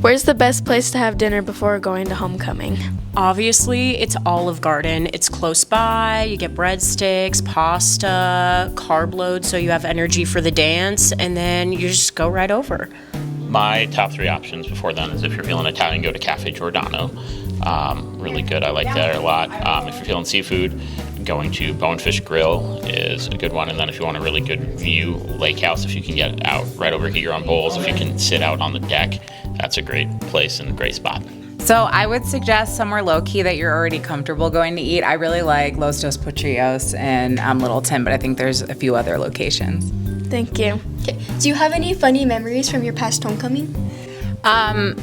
Where's the best place to have dinner before going to homecoming? Obviously, it's Olive Garden. It's close by. You get breadsticks, pasta, carb load so you have energy for the dance, and then you just go right over. My top 3 options before then is if you're feeling Italian, go to Cafe Giordano. Really good. I like that a lot. If you're feeling seafood, going to Bonefish Grill is a good one. And then if you want a really good view, Lake House, if you can get out right over here on Bowles, if you can sit out on the deck, that's a great place and a great spot. So I would suggest somewhere low-key that you're already comfortable going to eat. I really like Los Dos Potrillos and Littleton, but I think there's a few other locations. Thank you. Okay. Do you have any funny memories from your past homecoming?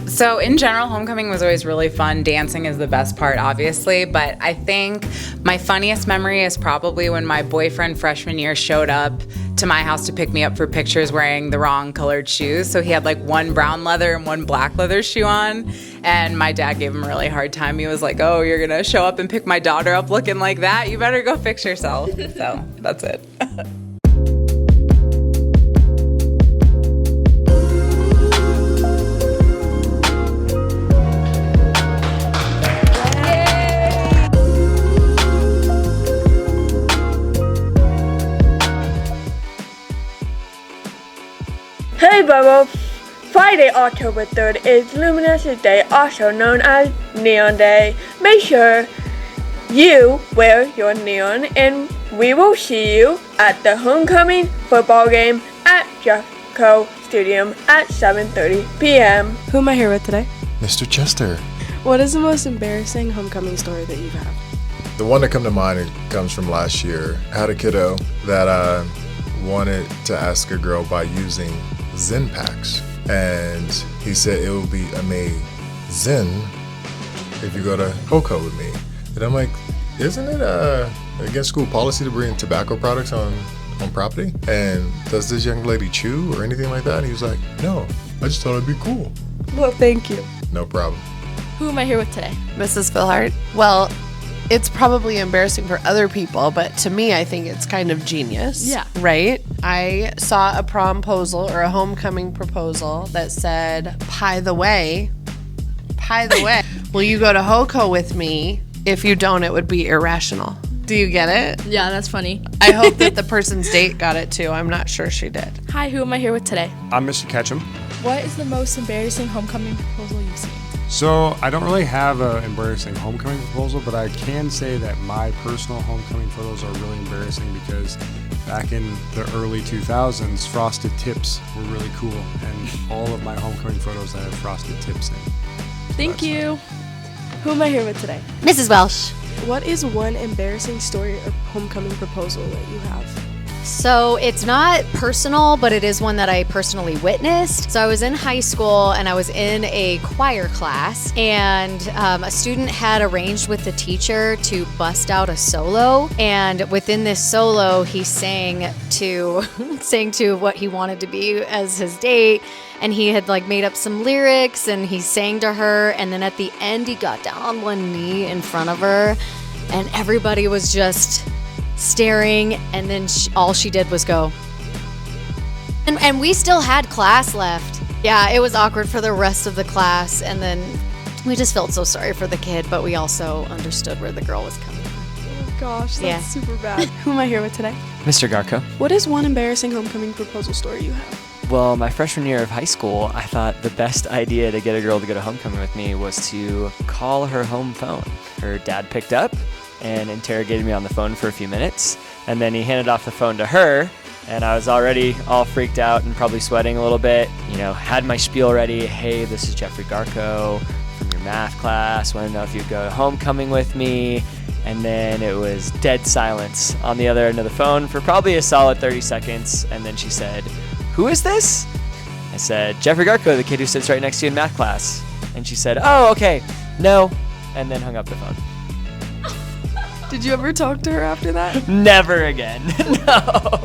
So in general, homecoming was always really fun. Dancing is the best part, obviously, but I think my funniest memory is probably when my boyfriend freshman year showed up to my house to pick me up for pictures wearing the wrong colored shoes. So he had like one brown leather and one black leather shoe on, and my dad gave him a really hard time. He was like, "Oh, you're gonna show up and pick my daughter up looking like that? You better go fix yourself." So that's it. Hey Bubba! Friday, October 3rd is Luminescence Day, also known as Neon Day. Make sure you wear your neon, and we will see you at the homecoming football game at Jeffco Stadium at 7:30 p.m. Who am I here with today? Mr. Chester. What is the most embarrassing homecoming story that you've had? The one that comes to mind comes from last year. I had a kiddo that wanted to ask a girl by using Zen packs, and he said it will be amazing if you go to HOCO with me. And I'm like, isn't it against school policy to bring tobacco products on property? And does this young lady chew or anything like that? And he was like, no, I just thought it'd be cool. Well, thank you. No problem. Who am I here with today? Mrs. Philhart. Well, it's probably embarrassing for other people, but to me, I think it's kind of genius. Yeah. Right? I saw a promposal or a homecoming proposal that said, "By the way, will you go to HOCO with me? If you don't, it would be irrational." Do you get it? Yeah, that's funny. I hope that the person's date got it too. I'm not sure she did. Hi, who am I here with today? I'm Mr. Ketchum. What is the most embarrassing homecoming proposal you've seen? So I don't really have an embarrassing homecoming proposal, but I can say that my personal homecoming photos are really embarrassing because back in the early 2000s, frosted tips were really cool, and all of my homecoming photos that have frosted tips in. Thank you. Who am I here with today? Mrs. Welsh. What is one embarrassing story or homecoming proposal that you have? So it's not personal, but it is one that I personally witnessed. So I was in high school and I was in a choir class, and a student had arranged with the teacher to bust out a solo. And within this solo, he sang to what he wanted to be as his date. And he had like made up some lyrics and he sang to her. And then at the end, he got down on one knee in front of her, and everybody was just staring, and then all she did was go. And we still had class left. Yeah, it was awkward for the rest of the class, and then we just felt so sorry for the kid, but we also understood where the girl was coming from. Oh gosh, that's super bad. Who am I here with today? Mr. Garco. What is one embarrassing homecoming proposal story you have? Well, my freshman year of high school, I thought the best idea to get a girl to go to homecoming with me was to call her home phone. Her dad picked up and interrogated me on the phone for a few minutes, and then he handed off the phone to her, and I was already all freaked out and probably sweating a little bit. You know, had my spiel ready. Hey, this is Jeffrey Garco from your math class. Want to know if you'd go to homecoming with me? And then it was dead silence on the other end of the phone for probably a solid 30 seconds, and then she said, "Who is this?" I said, "Jeffrey Garco, the kid who sits right next to you in math class." And she said, "Oh, okay, no," and then hung up the phone. Did you ever talk to her after that? Never again. No.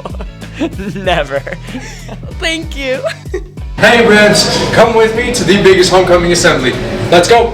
Never. Thank you. Hey, Reds, come with me to the biggest homecoming assembly. Let's go.